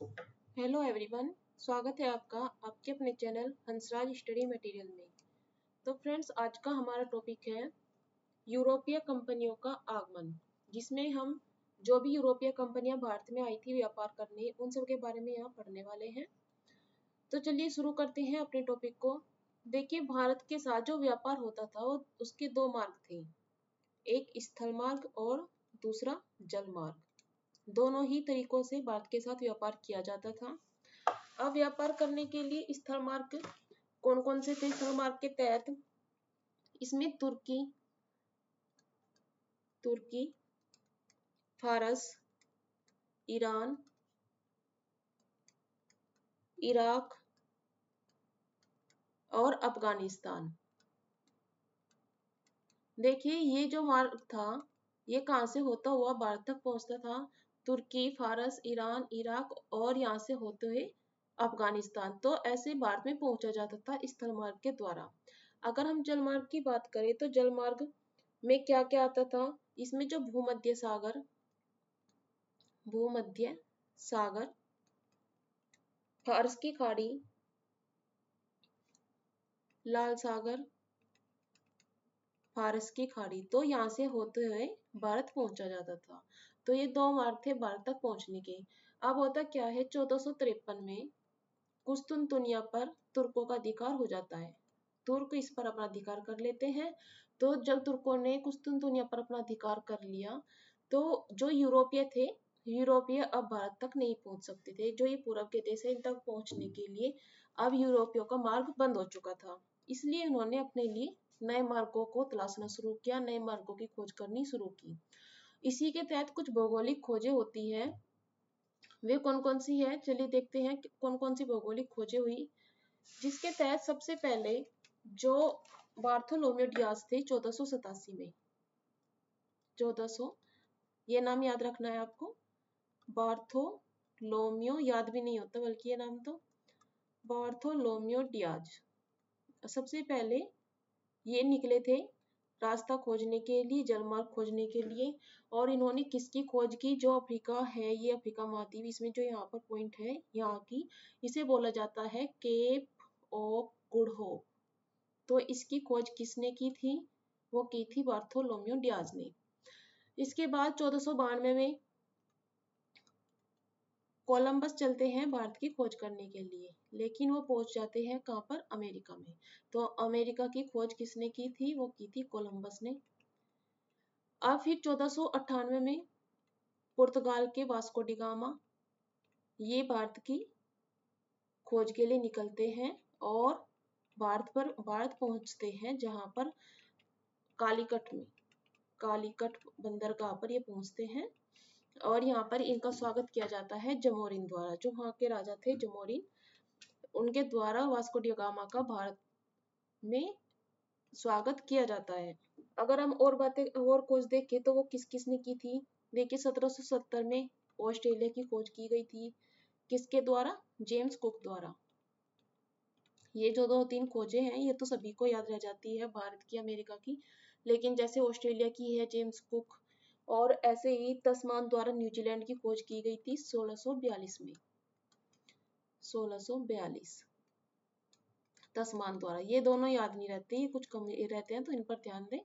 Hello everyone, स्वागत है आपका आपके अपने चैनल हंसराज स्टडी मटेरियल में। तो फ्रेंड्स, आज का हमारा टॉपिक है यूरोपीय कंपनियों का आगमन, जिसमें हम जो भी यूरोपीय कंपनियां भारत में आई थी व्यापार करने, उन सब के बारे में यहाँ पढ़ने वाले हैं। तो चलिए शुरू करते हैं अपने टॉपिक को। देखिए, भारत के साथ जो व्यापार होता था वो उसके दो मार्ग थे, एक स्थल मार्ग और दूसरा जल मार्ग। दोनों ही तरीकों से भारत के साथ व्यापार किया जाता था। अब व्यापार करने के लिए स्थल मार्ग कौन कौन से थे? स्थल मार्ग के तहत इसमें तुर्की, फारस, ईरान, इराक और अफगानिस्तान। देखिए, ये जो मार्ग था ये कहाँ से होता हुआ भारत तक पहुंचता था? तुर्की, फारस, ईरान, इराक और यहाँ से होते हुए अफगानिस्तान। तो ऐसे भारत में पहुंचा जाता था स्थल मार्ग के द्वारा। अगर हम जल मार्ग की बात करें तो जल मार्ग में क्या क्या आता था? इसमें जो भूमध्य सागर, फारस की खाड़ी, लाल सागर, फारस की खाड़ी, तो यहाँ से होते हुए भारत पहुंचा जाता था। तो ये दो मार्ग थे भारत तक पहुंचने के। अब होता क्या है, 1453 में कुस्तुनतुनिया पर तुर्कों का अधिकार हो जाता है। तुर्क इस पर अपना अधिकार कर लेते हैं। तो जब तुर्कों ने कुस्तुनतुनिया पर अपना अधिकार कर लिया तो जो यूरोपीय अब भारत तक नहीं पहुंच सकते थे। जो ये पूर्व के देश है, इन तक पहुंचने के लिए अब यूरोपियों का मार्ग बंद हो चुका था। इसलिए उन्होंने अपने लिए नए मार्गों को तलाशना शुरू किया, नए मार्गों की खोज करनी शुरू की। इसी के तहत कुछ भौगोलिक खोजें होती है। वे कौन कौन सी है? चलिए देखते हैं कौन कौन सी भौगोलिक खोजें हुई। जिसके तहत सबसे पहले जो बार्थोलोमेव डियाज थे 1487 में, 1400, ये नाम याद रखना है आपको। बार्थोलोमेव याद भी नहीं होता बल्कि ये नाम तो बार्थोलोमेव डियाज सबसे पहले ये निकले थे रास्ता खोजने के लिए, जलमार्ग खोजने के लिए। और इन्होंने किसकी खोज की? जो अफ्रीका है, ये अफ्रीका महाद्वीप, इसमें जो यहाँ पर पॉइंट है यहाँ की, इसे बोला जाता है केप ऑफ गुड होप। तो इसकी खोज किसने की थी? वो की थी बार्थोलोमेव डियाज ने। इसके बाद 1492 में कोलंबस चलते हैं भारत की खोज करने के लिए, लेकिन वो पहुंच जाते हैं कहाँ पर? अमेरिका में। तो अमेरिका की खोज किसने की थी? वो की थी कोलंबस ने। अब फिर 1498 में पुर्तगाल के वास्को डी गामा ये भारत की खोज के लिए निकलते हैं और भारत पहुंचते हैं, जहां पर कालीकट बंदरगाह पर ये पहुंचते हैं। और यहाँ पर इनका स्वागत किया जाता है जमोरिन द्वारा। जो वहाँ के राजा थे जमोरिन, उनके द्वारा वास्को डी गामा का भारत में स्वागत किया जाता है। अगर हम और खोज देखें तो वो किस किस ने की थी? देखिए, 1770 में ऑस्ट्रेलिया की खोज की गई थी। किसके द्वारा? जेम्स कुक द्वारा। ये जो दो तीन खोजें हैं ये तो सभी को याद रह जाती है, भारत की, अमेरिका की। लेकिन जैसे ऑस्ट्रेलिया की है जेम्स कुक, और ऐसे ही तस्मान द्वारा न्यूजीलैंड की खोज की गई थी 1642 में। 1642 तस्मान द्वारा। ये दोनों याद नहीं रहते, ये कुछ कम रहते हैं, तो इन पर ध्यान दें।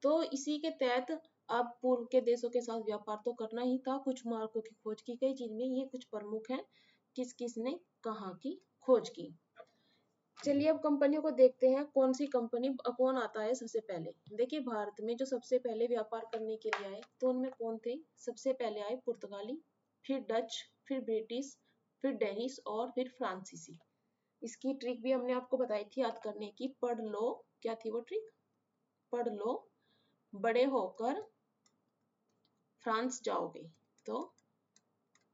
तो इसी के तहत अब पूर्व के देशों के साथ व्यापार तो करना ही था। कुछ मार्गों की खोज की गई, जिनमें ये कुछ प्रमुख हैं, किस किस ने कहाँ की खोज की। चलिए अब कंपनियों को देखते हैं, कौन सी कंपनी, कौन आता है सबसे पहले। देखिए, भारत में जो सबसे पहले व्यापार करने के लिए आए तो उनमें कौन थे? सबसे पहले आए पुर्तगाली, फिर डच, फिर ब्रिटिश, फिर डेनिश और फिर फ्रांसीसी। इसकी ट्रिक भी हमने आपको बताई थी याद करने की। पढ़ लो, क्या थी वो ट्रिक? पढ़ लो, बड़े होकर फ्रांस जाओगे। तो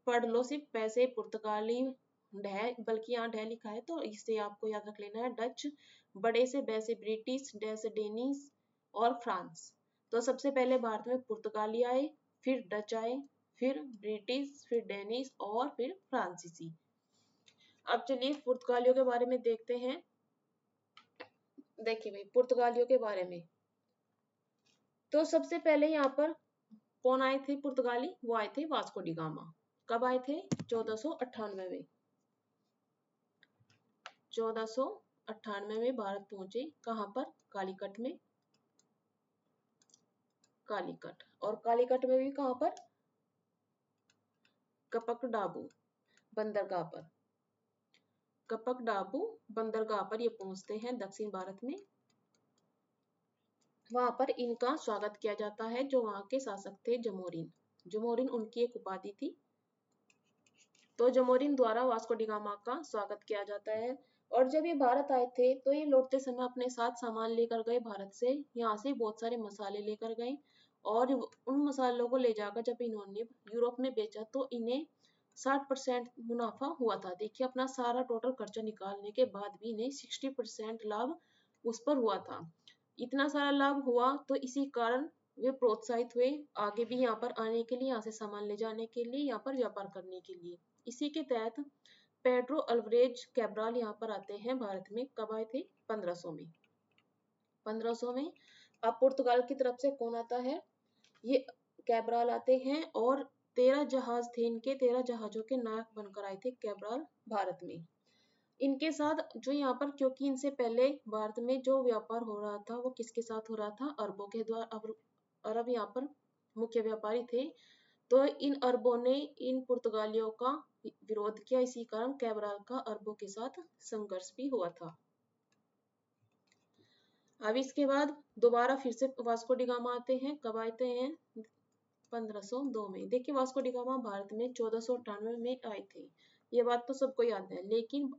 पढ़ लो सिर्फ पैसे पुर्तगाली बल्कि यहाँ ढह लिखा है तो इससे आपको याद रख लेना है। डच, बड़े से बै से ब्रिटिश, डे से डेनिस और फ्रांस। तो सबसे पहले भारत में पुर्तगाली आए, फिर डच आए, फिर ब्रिटिश, फिर डेनिस और फिर फ्रांसीसी। अब चलिए पुर्तगालियों के बारे में देखते हैं। देखिए भाई, पुर्तगालियों के बारे में तो सबसे पहले यहाँ पर कौन आए थे पुर्तगाली? वो आए थे वास्को डी गामा। कब आए थे? 1498 में। 1498 में भारत पहुंचे। कहाँ पर? कालीकट में। कालीकट, और कालीकट में भी कहाँ पर? कपकडाबू बंदरगाह पर। कपकडाबू बंदरगाह पर ये पहुंचते हैं दक्षिण भारत में। वहां पर इनका स्वागत किया जाता है। जो वहां के शासक थे जमोरिन, जमोरिन उनकी एक उपाधि थी। तो जमोरिन द्वारा वास्को डी गामा का स्वागत किया जाता है। और जब ये भारत आए थे तो ये लौटते समय अपने साथ सामान लेकर गए भारत से। यहाँ से बहुत सारे मसाले लेकर गए, और उन मसालों को ले जाकर जब इन्होंने यूरोप में बेचा तो इन्हें 60% मुनाफा हुआ था। देखिए, अपना सारा टोटल खर्चा निकालने के बाद भी इन्हें 60% लाभ उस पर हुआ था। इतना सारा लाभ हुआ तो इसी कारण वे प्रोत्साहित हुए आगे भी यहाँ पर आने के लिए, यहाँ से सामान ले जाने के लिए, यहाँ पर व्यापार करने के लिए। इसी के तहत पेड्रो अल्वारेज कैब्राल यहाँ पर आते हैं भारत में। कब आए थे? 1500 में। 1500 में। अब पुर्तगाल की तरफ से कौन आता है? ये कैब्राल आते हैं, और 13 जहाज थे इनके। 13 जहाजों के नायक बनकर आए थे कैब्राल भारत में। इनके साथ जो यहाँ पर, क्योंकि इनसे पहले भारत में जो व्यापार हो रहा था वो किसके साथ हो रहा था? अरबों के द्वारा। अरब यहाँ पर मुख्य व्यापारी थे। तो इन अरबों ने इन पुर्तगालियों का विरोध किया। इसी कारण कैब्राल का अरबों के साथ संघर्ष भी हुआ था। अब इसके बाद दोबारा फिर से वास्को डी गामा आते हैं। कब आते हैं? 1502 में। देखिए, वास्को डी गामा भारत में 1498 में आए थे। ये बात तो सबको याद है, लेकिन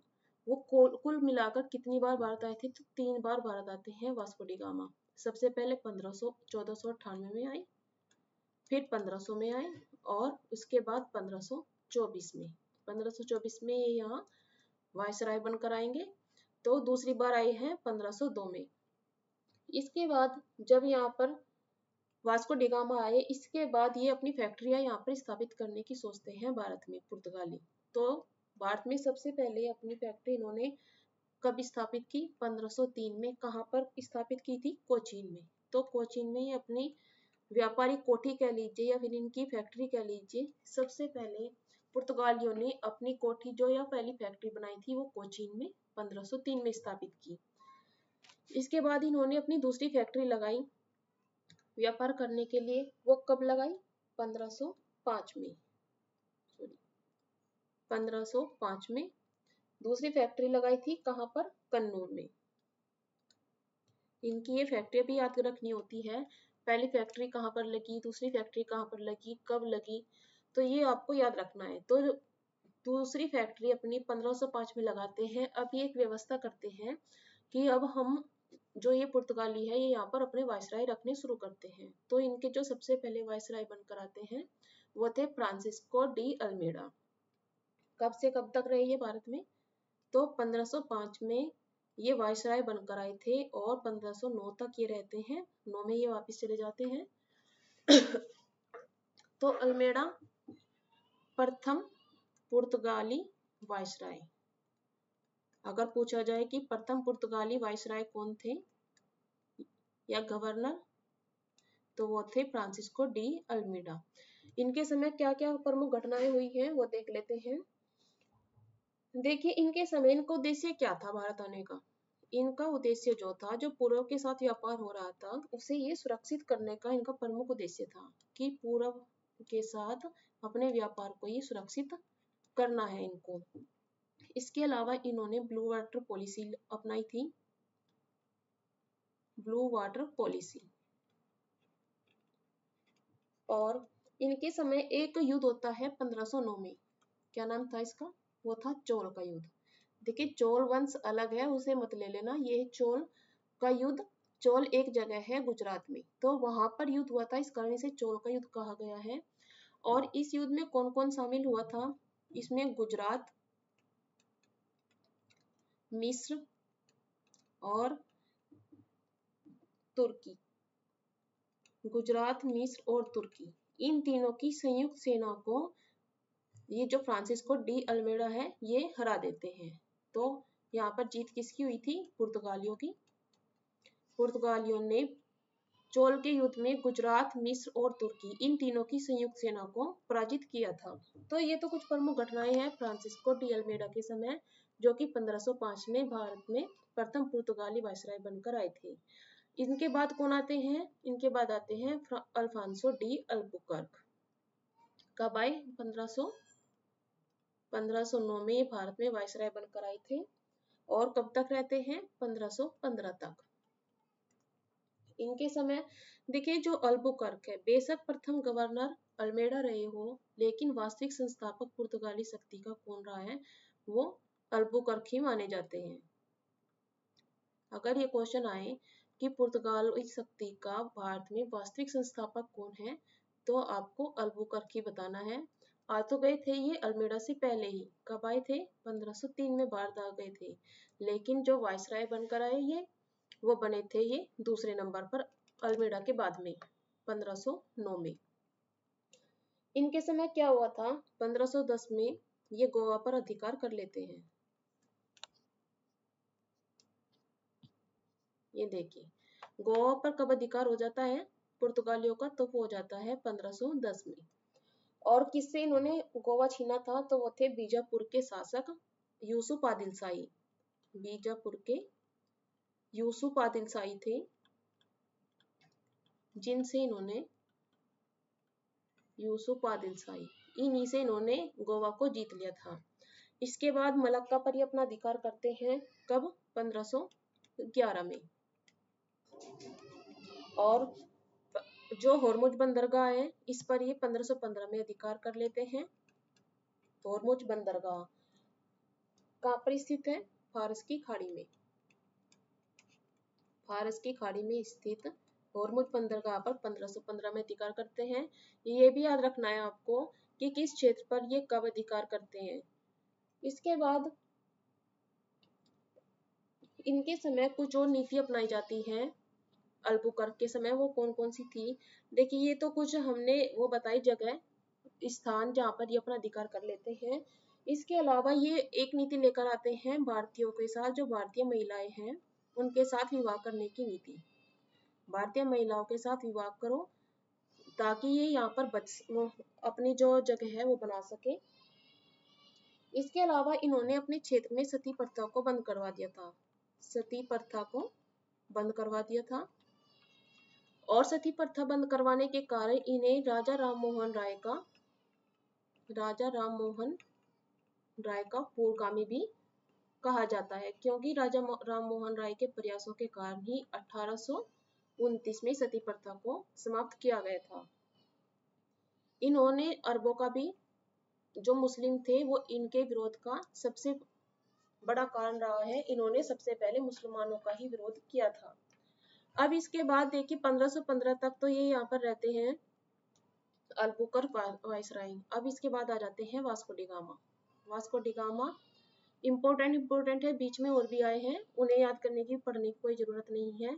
वो कुल मिलाकर कितनी बार भारत आए थे? तो 3 बार भारत आते हैं वास्को डी गामा। सबसे पहले 1498 में आए, फिर 1500 में आए, और उसके बाद 1524 में। 1524 में ये यहाँ वायसराय बनकर आएंगे। तो दूसरी बार आए हैं 1502 में। इसके बाद जब यहाँ पर वास्को डी गामा आए, इसके बाद ये अपनी फैक्ट्रियां यहाँ पर स्थापित करने की सोचते हैं भारत में, पुर्तगाली। तो भारत में सबसे पहले अपनी फैक्ट्री इन्होंने कब स्थापित की? 1503 में। कहाँ पर स्थापित की थी? कोचीन में। तो कोचीन में ये अपनी व्यापारिक कोठी कह लीजिए या फिर इनकी फैक्ट्री कह लीजिए, सबसे पहले पुर्तगालियों ने अपनी कोठी जो या पहली फैक्ट्री बनाई थी वो कोचीन में 1503 में स्थापित की। इसके बाद इन्होंने अपनी दूसरी फैक्ट्री लगाई व्यापार करने के लिए। वो कब लगाई? 1505 में। 1505 में दूसरी फैक्ट्री लगाई थी। कहाँ पर? कन्नूर में। इनकी ये फैक्ट्री भी याद रखनी होती है। पहली फैक्ट्री कहाँ पर लगी, दूसरी फैक्ट्री कहाँ पर लगी, कब लगी, तो ये आपको याद रखना है। तो दूसरी फैक्ट्री अपनी 1505 में लगाते हैं। अब ये एक व्यवस्था करते हैं कि अब हम जो ये पुर्तगाली है ये यहाँ पर अपने वायसराय रखने शुरू करते हैं। तो इनके जो सबसे पहले वायसराय बनकर आते हैं वो थे फ्रांसिस्को डी अल्मेडा। कब से कब तक रहे ये भारत में? तो 1505 में ये वायसराय बनकर आए थे, और 1509 तक ये रहते हैं। 9 में ये वापस चले जाते हैं। तो अल्मेडा प्रथम पुर्तगाली वायसराय। अगर पूछा जाए कि प्रथम पुर्तगाली वायसराय कौन थे या गवर्नर, तो वो थे फ्रांसिस्को डी अल्मेडा। इनके समय क्या क्या प्रमुख घटनाएं हुई हैं वो देख लेते हैं। देखिए, इनके समय इनका उद्देश्य क्या था भारत आने का? इनका उद्देश्य जो था, जो पूर्व के साथ व्यापार हो रहा था उसे ये सुरक्षित करने का इनका प्रमुख उद्देश्य था कि पूर्व के साथ अपने व्यापार को ये सुरक्षित करना है इनको। इसके अलावा इन्होंने ब्लू वाटर पॉलिसी अपनाई थी। Blue water policy. और इनके समय एक युद्ध होता है 1509 में। क्या नाम था इसका? वो था चोल का युद्ध। देखिए, चोल वंश अलग है, उसे मत ले लेना। ये चोल का युद्ध, चोल एक जगह है गुजरात में, तो वहां पर युद्ध हुआ था, इस कारण इसे चोल का युद्ध कहा गया है। और इस युद्ध में कौन कौन शामिल हुआ था? इसमें गुजरात, मिस्र और तुर्की। गुजरात, मिस्र और तुर्की, इन तीनों की संयुक्त सेना को ये जो फ्रांसिस्को डी अल्मेडा है ये हरा देते हैं। तो यहाँ पर जीत किसकी हुई थी? पुर्तगालियों की। पुर्तगालियों ने चोल के युद्ध में गुजरात, मिस्र और तुर्की इन तीनों की संयुक्त सेना को पराजित किया था। तो ये तो कुछ प्रमुख घटनाएं हैं फ्रांसिस्को डी अल्मेडा के समय, जो कि 1505 में भारत में प्रथम पुर्तगाली वायसराय बनकर आए थे। इनके बाद कौन आते हैं? इनके बाद आते हैं अल्फांसो डी अल्बुकर्क। कब आए? 1509 में ये भारत में वायसराय बनकर आए थे और कब तक रहते हैं? 1515 तक। इनके समय देखिए, जो अल्बुकर्क है, बेशक प्रथम गवर्नर अल्मेडा रहे हो, लेकिन वास्तविक संस्थापक पुर्तगाली शक्ति का कौन रहा है? वो अल्बुकर्क ही माने जाते हैं। अगर ये क्वेश्चन आए कि पुर्तगाली शक्ति का भारत में वास्तविक संस्थापक कौन है, तो आपको अल्बुकर्क ही बताना है। आ तो गए थे ये अल्मेडा से पहले ही। कब आए थे? 1503 में भारत आ गए थे, लेकिन जो वायसराय बनकर आए ये, वो बने थे ये दूसरे नंबर पर अल्मेडा के बाद में 1509 में। इनके समय क्या हुआ था? 1510 में ये गोवा पर अधिकार कर लेते हैं। ये देखिए, गोवा पर कब अधिकार हो जाता है पुर्तगालियों का? तो वो हो जाता है 1510 में। और किससे इन्होंने गोवा छीना था? तो वो थे बीजापुर के शासक यूसुफ आदिल शाही। बीजापुर के यूसुफ आदिल शाही थे, जिनसे इन्होंने यूसुफ आदिल शाही, इन्हीं से इन्होंने गोवा को जीत लिया था। इसके बाद मलक्का पर ये अपना अधिकार करते हैं। कब? 1511 में। और जो होर्मुज बंदरगाह है, इस पर ये 1515 में अधिकार कर लेते हैं। होर्मुज बंदरगाह कहाँ पर स्थित है? फारस की खाड़ी में। फारस की खाड़ी में स्थित होर्मुज बंदरगाह पर 1515 में अधिकार करते हैं। ये भी याद रखना है आपको कि किस क्षेत्र पर ये कब अधिकार करते हैं। इसके बाद इनके समय कुछ और नीति अपनाई जाती है अल्बुकर्क के समय। वो कौन कौन सी थी? देखिए, ये तो कुछ हमने वो बताई जगह, स्थान जहाँ पर ये अपना अधिकार कर लेते हैं। इसके अलावा ये एक नीति लेकर आते हैं भारतीयों के साथ, जो भारतीय महिलाएं हैं उनके साथ विवाह करने की नीति। भारतीय महिलाओं के साथ विवाह करो ताकि ये यहाँ पर अपनी जो जगह है वो बना सके। इसके अलावा इन्होंने अपने क्षेत्र में सती प्रथा को बंद करवा दिया था। सती प्रथा को बंद करवा दिया था। और सती प्रथा बंद करवाने के कारण इन्हें राजा राम मोहन राय का पूर्वगामी भी कहा जाता है, क्योंकि राजा राम मोहन राय के प्रयासों के कारण ही 1829 में सती प्रथा को समाप्त किया गया था। इन्होंने अरबों का भी, जो मुस्लिम थे, वो इनके विरोध का सबसे बड़ा कारण रहा है। इन्होंने सबसे पहले मुसलमानों का ही विरोध किया था। अब इसके बाद देखिए 1515 तक तो ये यहाँ पर रहते हैं अल्बुकर्क वायसराय। अब इसके बाद आ जाते हैं Vasco D gamma. Vasco D gamma important है, बीच में और भी आए हैं, उन्हें याद करने की, पढ़ने की कोई जरूरत नहीं है।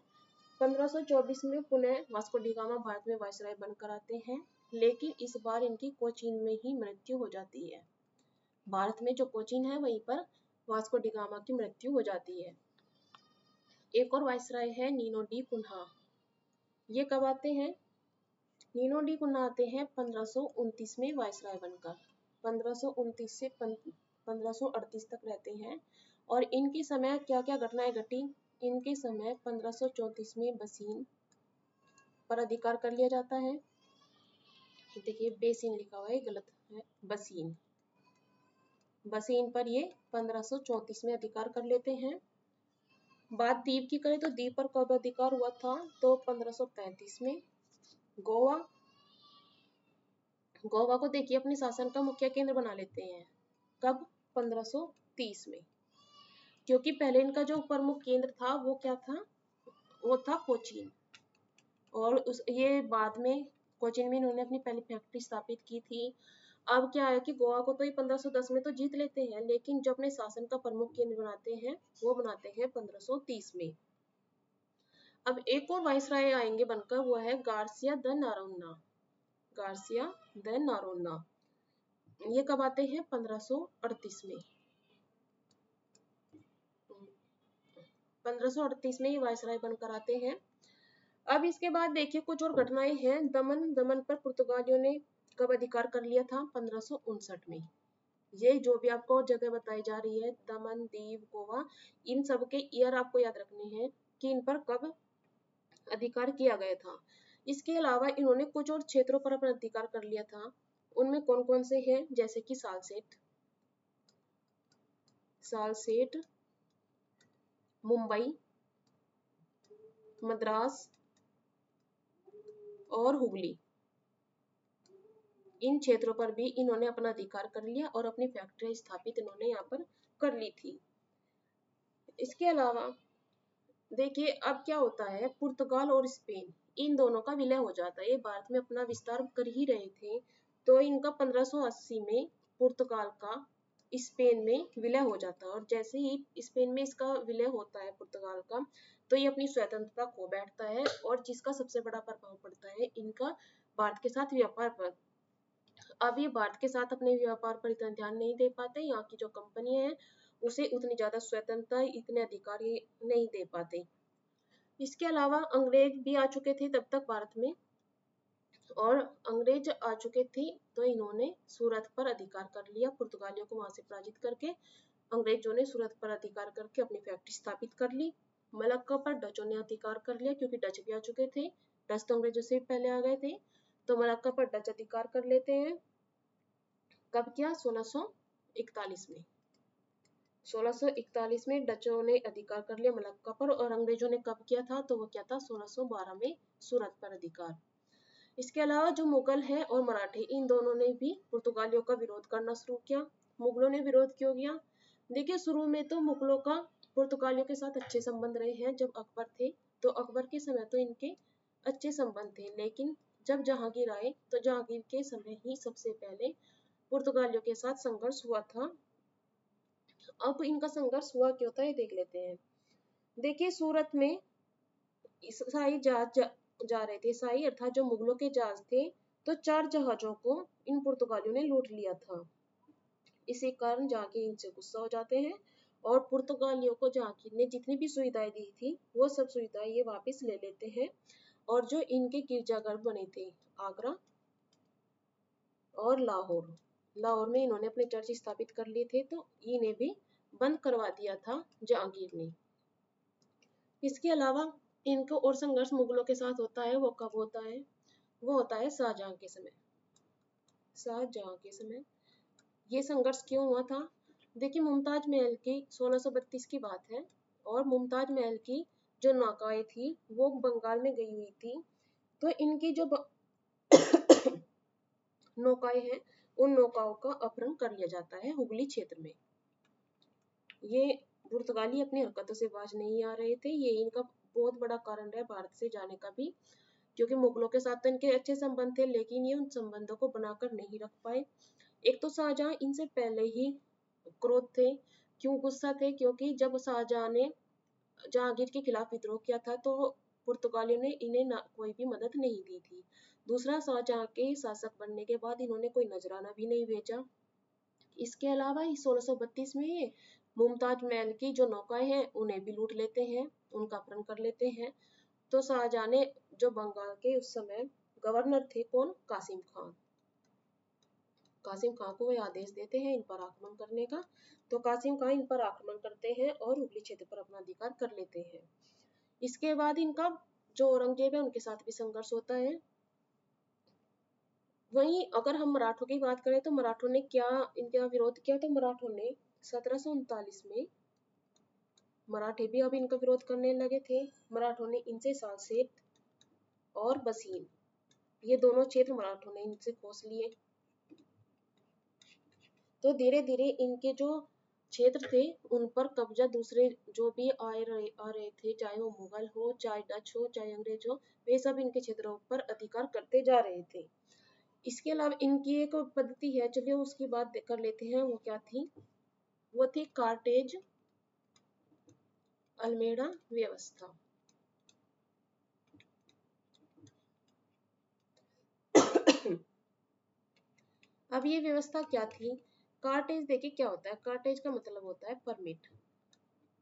1524 में पुनः वास्को डी गामा भारत में वायसराय बनकर आते हैं, लेकिन इस बार इनकी कोचीन में ही मृत्यु हो जाती है। भारत में जो कोचीन है वहीं पर वास्को डी गामा की मृत्यु हो जाती है। एक और वायसराय है नीनो डी कुन्हा। ये कब आते हैं? नीनो डी कुन्हा आते हैं 1529 में वायसराय बनकर। 1529 से 1538 तक रहते हैं। और इनके समय क्या क्या घटनाएं घटी? इनके समय 1534 में बसीन पर अधिकार कर लिया जाता है। देखिए बेसिन लिखा हुआ है, गलत है, बसीन। बसीन पर ये 1534 में अधिकार कर लेते हैं। बात द्वीप की करें तो द्वीप पर कब अधिकार हुआ था? तो 1535 में। गोवा को देखिए अपने शासन का मुख्य केंद्र बना लेते हैं। कब? 1530 में। क्योंकि पहले इनका जो प्रमुख केंद्र था वो क्या था? वो था कोचीन। और ये बाद में कोचीन में इन्होंने अपनी पहली फैक्ट्री स्थापित की थी। अब क्या है कि गोवा को तो ये 1510 में तो जीत लेते हैं, लेकिन जो अपने शासन का प्रमुख केंद्र बनाते हैं वो बनाते हैं 1530 में। अब एक और वायसराय आएंगे बनकर, वो है गार्सिया द नारोन्ना। गार्सिया द नारोन्ना ये कब आते हैं? 1538 में। 1538 में ये वायसराय बनकर आते हैं। अब इसके बाद देखिए कुछ और घटनाएं हैं। दमन पर पुर्तगालियों ने कब अधिकार कर लिया था? 1559 में। ये जो भी आपको जगह बताई जा रही है, दमन, दीव, गोवा, इन सब के ईयर आपको याद रखने हैं कि इन पर कब अधिकार किया गया था। इसके अलावा इन्होंने कुछ और क्षेत्रों पर अपना अधिकार कर लिया था। उनमें कौन कौन से हैं? जैसे कि सालसेट, मुंबई, मद्रास और हुगली। इन क्षेत्रों पर भी इन्होंने अपना अधिकार कर लिया और अपनी फैक्ट्री स्थापित इन्होंने यहाँ पर कर ली थी। इसके अलावा देखिए अब क्या होता है, पुर्तगाल और स्पेन इन दोनों का विलय हो जाता है। ये भारत में अपना विस्तार कर ही रहे थे, तो इनका 1580 में पुर्तगाल का स्पेन में विलय हो जाता है। और जैसे ही स्पेन में इसका विलय होता है पुर्तगाल का, तो ये अपनी स्वतंत्रता खो बैठता है और जिसका सबसे बड़ा प्रभाव पड़ता है इनका भारत के साथ व्यापार पर। अब ये भारत के साथ अपने व्यापार पर इतना ध्यान नहीं दे पाते, यहाँ की जो कंपनी है उसे उतनी ज्यादा स्वतंत्रता, इतने अधिकार नहीं दे पाते। इसके अलावा अंग्रेज भी आ चुके थे तब तक भारत में, और अंग्रेज आ चुके थे तो इन्होंने सूरत पर अधिकार कर लिया। पुर्तगालियों को वहां से पराजित करके अंग्रेजों ने सूरत पर अधिकार करके अपनी फैक्ट्री स्थापित कर ली। मलक्का पर डचों ने अधिकार कर लिया, क्योंकि डच भी आ चुके थे। डच तो अंग्रेजों से पहले आ गए थे, तो मलक्का पर डच अधिकार कर लेते हैं। कब किया? 1641 में। 1641 में डचों ने अधिकार कर लिया मलक्का पर, और अंग्रेजों ने कब किया था? तो वो क्या था? 1612 में सूरत पर अधिकार। इसके अलावा जो मुगल है और मराठे, इन दोनों ने भी पुर्तगालियों का विरोध करना शुरू किया। मुगलों ने विरोध क्यों किया? देखिए शुरू में तो मुगलों का पुर्तगालियों के साथ अच्छे संबंध रहे हैं। जब अकबर थे तो अकबर के समय तो इनके अच्छे संबंध थे, लेकिन जब जहांगीर आए तो जहांगीर के समय ही सबसे पहले पुर्तगालियों के साथ संघर्ष हुआ था। अब इनका संघर्ष हुआ क्यों था ये देख लेते हैं। देखिए सूरत में ईसाई जहाज जा रहे थे। ईसाई अर्थात जो मुगलों के जहाज थे, तो 4 जहाजों को इन पुर्तगालियों ने लूट लिया था। इसी कारण जहांगीर इनसे गुस्सा हो जाते हैं और पुर्तगालियों को जहांगीर ने जितनी भी सुविधाएं दी थी वो सब सुविधाएं ये वापस ले लेते हैं। और जो इनके गिरजाघर बने थे आगरा और लाहौर में इन्होंने अपने चर्च स्थापित कर लिए थे, तो इन्हें भी बंद करवा दिया था जहांगीर ने। इसके अलावा इनको और संघर्ष मुगलों के साथ होता है, वो कब होता है? वो होता है शाहजहां के समय। शाहजहां के समय ये संघर्ष क्यों हुआ था? देखिए मुमताज महल की 1632 की बात है, और मुमताज महल की जो नौकाएं थी वो बंगाल में गई हुई थी। तो इनकी जो नौकाएं हैं उन नौकाओं का अपहरण कर लिया जाता है हुगली क्षेत्र में। ये पुर्तगाली अपनी हरकतों से बाज नहीं आ रहे थे। ये इनका बहुत बड़ा कारण रहा भारत से जाने का भी, क्योंकि मुगलों के साथ तो इनके अच्छे संबंध थे, लेकिन ये उन संबंधों को बनाकर नहीं रख पाए। एक तो शाहजहां इनसे पहले ही क्रोध थे। क्यों गुस्सा थे? क्योंकि जब शाहजहां ने जहांगीर के खिलाफ विद्रोह किया था तो पुर्तगालियों ने इन्हें कोई भी मदद नहीं दी थी। दूसरा, शाहजहां के शासक बनने के बाद इन्होंने कोई नजराना भी नहीं भेजा। इसके अलावा 1632 में ये मुमताज महल की जो नौकाएं हैं उन्हें भी लूट लेते हैं, उनका अपहरण कर लेते हैं। तो शाहजहां ने जो बंगाल के उस समय गवर्नर थे, कौन? कासिम खां को वे आदेश देते हैं इन पर आक्रमण करने का। तो कासिम खां इन पर आक्रमण करते हैं और हुगली क्षेत्र पर अपना अधिकार कर लेते हैं। इसके बाद इनका जो औरंगजेब है उनके साथ भी संघर्ष होता है। वहीं अगर हम मराठों की बात करें तो मराठों ने क्या इनका विरोध किया? तो मराठों ने 1739 में मराठे भी अब इनका विरोध करने लगे थे। मराठों ने इनसे सालसेत और बसीन, ये दोनों क्षेत्र मराठों ने इनसे खोस लिए। तो धीरे धीरे इनके जो क्षेत्र थे उन पर कब्जा दूसरे जो भी आ रहे थे, चाहे वो मुगल हो, चाहे डच हो, चाहे अंग्रेज हो, वे सब इनके क्षेत्रों पर अधिकार करते जा रहे थे। इसके अलावा इनकी एक पद्धति है, चलिए उसकी बात कर लेते हैं। वो क्या थी? वो थी कार्टेज अल्मेडा व्यवस्था। अब ये व्यवस्था क्या थी? कार्टेज देखिए क्या होता है। कार्टेज का मतलब होता है परमिट,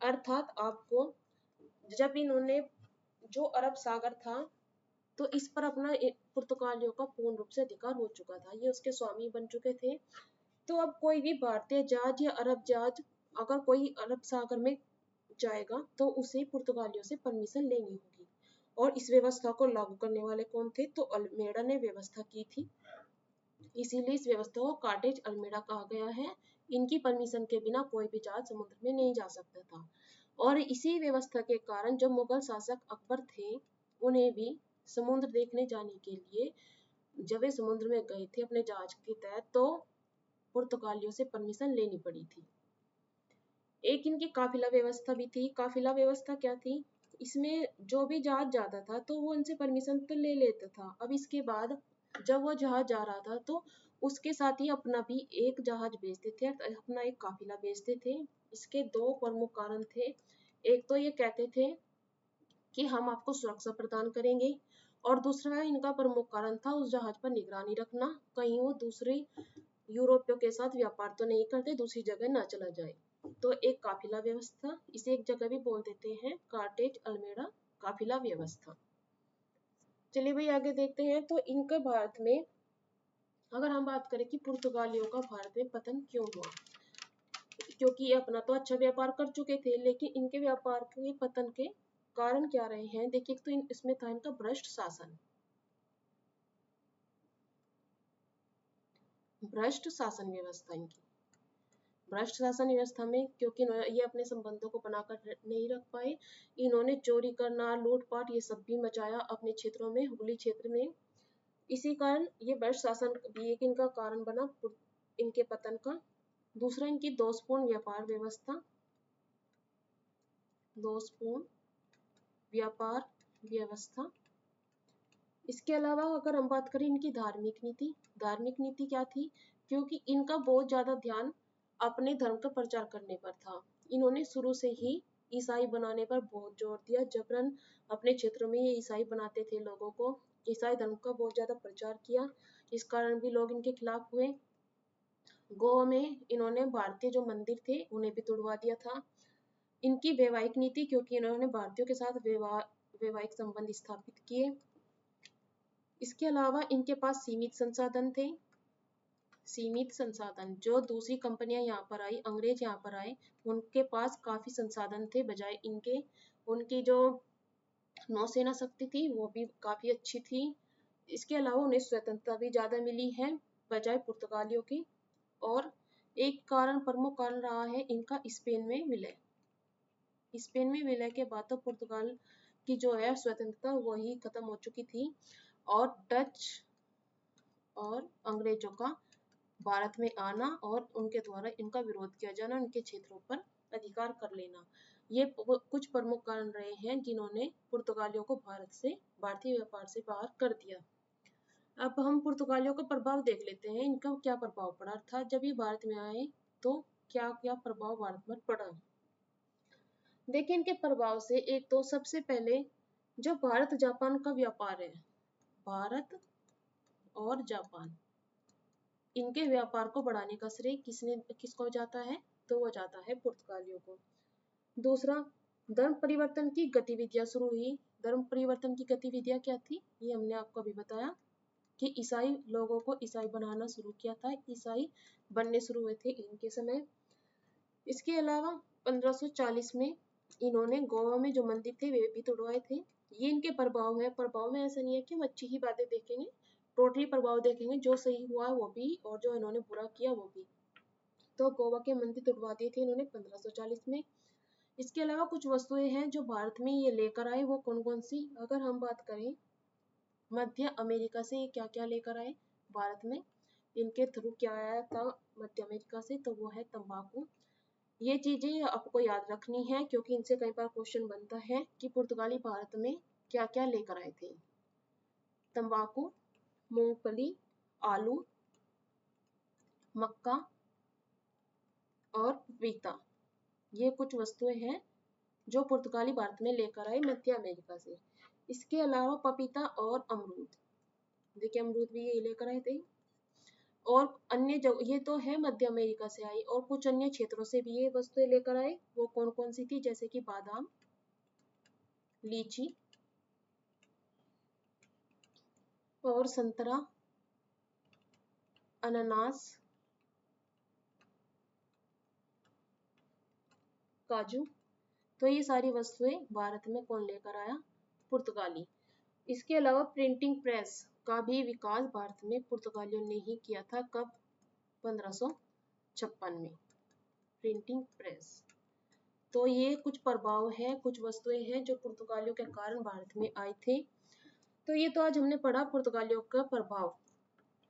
अर्थात आपको जब इन्होंने जो अरब सागर था तो इस पर अपना पुर्तगालियों का पूर्ण रूप से अधिकार हो चुका था, ये उसके स्वामी बन चुके थे। तो अब कोई भी भारतीय जहाज या अरब जहाज अगर कोई अरब सागर में जाएगा तो उसे पुर्तगालियों से परमिशन लेनी होगी। और इस व्यवस्था को लागू करने वाले कौन थे, तो अल्मेडा ने व्यवस्था की थी। इसीलिए इस व्यवस्था को कार्टेज अल्मेडा कहा गया है। इनकी परमिशन के बिना कोई भी जहाज समुद्र में नहीं जा सकता था। और इसी व्यवस्था के कारण जो मुगल शासक अकबर थे, उन्हें भी समुद्र देखने जाने के लिए जब वे समुद्र में गए थे अपने जहाज के तहत, तो पुर्तगालियों से परमिशन लेनी पड़ी थी। एक इनकी काफिला व्यवस्था भी थी। काफिला व्यवस्था क्या थी, इसमें जो भी जहाज जाता था तो वो उनसे परमिशन तो ले लेता था। अब इसके बाद जब वो जहाज जा रहा था तो उसके साथ ही अपना भी एक जहाज भेजते थे, अपना एक काफिला भेजते थे। इसके दो प्रमुख कारण थे। एक तो ये कहते थे कि हम आपको सुरक्षा प्रदान करेंगे, और दूसरा इनका प्रमुख कारण था उस जहाज पर निगरानी रखना, कहीं वो दूसरे यूरोपियों के साथ व्यापार तो नहीं करते, दूसरी जगह ना चला जाए। तो एक काफिला व्यवस्था, इसे एक जगह भी बोल देते हैं कार्टेज अल्मेडा काफिला व्यवस्था। चलिए भाई आगे देखते हैं। तो इनका भारत में अगर हम बात करें कि पुर्तगालियों का भारत में पतन क्यों हुआ, क्योंकि ये अपना तो अच्छा व्यापार कर चुके थे, लेकिन इनके व्यापार के पतन के कारण क्या रहे हैं, देखिए तो इसमें था इनका भ्रष्ट शासन। भ्रष्ट शासन व्यवस्था इनकी, भ्रष्ट शासन व्यवस्था में क्योंकि ये अपने संबंधों को बनाकर नहीं रख पाए, इन्होंने चोरी करना, लूटपाट ये सब भी मचाया अपने क्षेत्रों में, हुगली क्षेत्र में। इसी कारण ये भ्रष्ट शासन भी एक इनका कारण बना इनके पतन का। दूसरा इनकी दोषपूर्ण व्यापार व्यवस्था, दोषपूर्ण व्यापार व्यवस्था। इसके अलावा अगर हम बात करें इनकी धार्मिक नीति, धार्मिक नीति क्या थी, क्योंकि इनका बहुत ज्यादा ध्यान अपने धर्म का प्रचार करने पर था। इन्होंने शुरू से ही ईसाई बनाने पर बहुत जोर दिया, जबरन अपने क्षेत्रों में ये ईसाई बनाते थे लोगों को, ईसाई धर्म का बहुत ज्यादा प्रचार किया, इस कारण भी लोग इनके खिलाफ हुए। गोवा में इन्होंने भारतीय जो मंदिर थे उन्हें भी तोड़वा दिया था। इनकी वैवाहिक नीति, क्योंकि इन्होंने भारतीयों के साथ वैवाहिक संबंध स्थापित किए। इसके अलावा इनके पास सीमित संसाधन थे, सीमित संसाधन। जो दूसरी कंपनियां यहाँ पर आई, अंग्रेज यहाँ पर आए, उनके पास काफी संसाधन थे बजाय इनके। उनकी जो नौसेना शक्ति थी वो भी काफी अच्छी थी। इसके अलावा उन्हें स्वतंत्रता भी ज्यादा मिली है बजाय पुर्तगालियों की। और एक कारण, प्रमुख कारण रहा है इनका स्पेन में विलय। स्पेन में विलय के बाद तो पुर्तगाल की जो है स्वतंत्रता वही खत्म हो चुकी थी, और डच और अंग्रेजों का भारत में आना और उनके द्वारा इनका विरोध किया जाना, उनके क्षेत्रों पर अधिकार कर लेना, ये कुछ प्रमुख कारण रहे हैं जिन्होंने पुर्तगालियों को भारत से, भारतीय व्यापार से बाहर कर दिया। अब हम पुर्तगालियों का प्रभाव देख लेते हैं, इनका क्या प्रभाव पड़ा था जब ये भारत में आए, तो क्या क्या प्रभाव भारत पर पड़ा। देखिए इनके प्रभाव से एक तो सबसे पहले जो भारत जापान का व्यापार है, भारत और जापान, इनके व्यापार को बढ़ाने का श्रेय किसको जाता है, तो वो जाता है पुर्तगालियों को। दूसरा, धर्म परिवर्तन की गतिविधियां शुरू हुई। धर्म परिवर्तन की गतिविधियां क्या थी, ये हमने आपको अभी बताया कि ईसाई लोगों को ईसाई बनाना शुरू किया था, ईसाई बनने शुरू हुए थे इनके समय। इसके अलावा 1540 में इन्होंने गोवा में जो मंदिर थे वे भी तोड़वाए थे। ये इनके प्रभाव है। प्रभाव में ऐसा नहीं है कि हम अच्छी ही बातें देखेंगे, टोटली प्रभाव देखेंगे, जो सही हुआ वो भी और जो इन्होंने बुरा किया वो भी। तो गोवा के मंदिर तोड़वा दिए थे इन्होंने 1540 में। इसके अलावा कुछ वस्तुएं हैं जो भारत में ये लेकर आए, वो कौन कौन सी, अगर हम बात करें मध्य अमेरिका से ये क्या क्या लेकर आए भारत में, इनके थ्रू क्या आया था मध्य अमेरिका से, तो वो है तंबाकू। ये चीजें आपको याद रखनी है क्योंकि इनसे कई बार क्वेश्चन बनता है कि पुर्तगाली भारत में क्या क्या लेकर आए थे। तंबाकू, मूंगफली, आलू, मक्का और पपीता, ये कुछ वस्तुएं हैं जो पुर्तगाली भारत में लेकर आए मध्य अमेरिका से। इसके अलावा पपीता और अमरूद, देखिए अमरूद भी ये लेकर आए थे। और अन्य जगह, ये तो है मध्य अमेरिका से आई, और कुछ अन्य क्षेत्रों से भी ये वस्तुएं लेकर आए। वो कौन कौन सी थी, जैसे कि बादाम, लीची, और संतरा, अनानास, काजू। तो ये सारी वस्तुएं भारत में कौन लेकर आया? पुर्तगाली। इसके अलावा प्रिंटिंग प्रेस का भी विकास भारत में पुर्तगालियों ने ही किया था। कब? 1556 में। Printing press. तो ये कुछ प्रभाव है, कुछ वस्तुएं हैं जो पुर्तगालियों के कारण भारत में आए थे। तो ये तो आज हमने पढ़ा पुर्तगालियों का प्रभाव।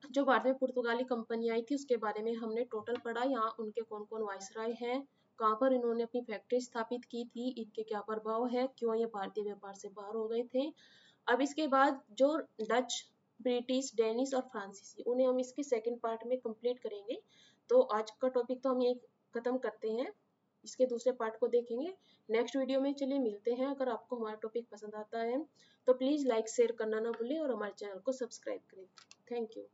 जो भारत में पुर्तगाली कंपनी आई थी उसके बारे में हमने टोटल पढ़ा। यहाँ उनके कौन कौन वायसराय हैं, कहाँ पर इन्होंने अपनी फैक्ट्री स्थापित की थी, इनके क्या प्रभाव है, क्यों ये भारतीय व्यापार से बाहर हो गए थे। अब इसके बाद जो डच, ब्रिटिश, डेनिश और फ्रांसीसी, उन्हें हम इसके सेकंड पार्ट में कंप्लीट करेंगे। तो आज का टॉपिक तो हम ये खत्म करते हैं, इसके दूसरे पार्ट को देखेंगे नेक्स्ट वीडियो में। चलिए मिलते हैं। अगर आपको हमारा टॉपिक पसंद आता है तो प्लीज़ लाइक शेयर करना ना भूलें और हमारे चैनल को सब्सक्राइब करें। Thank you.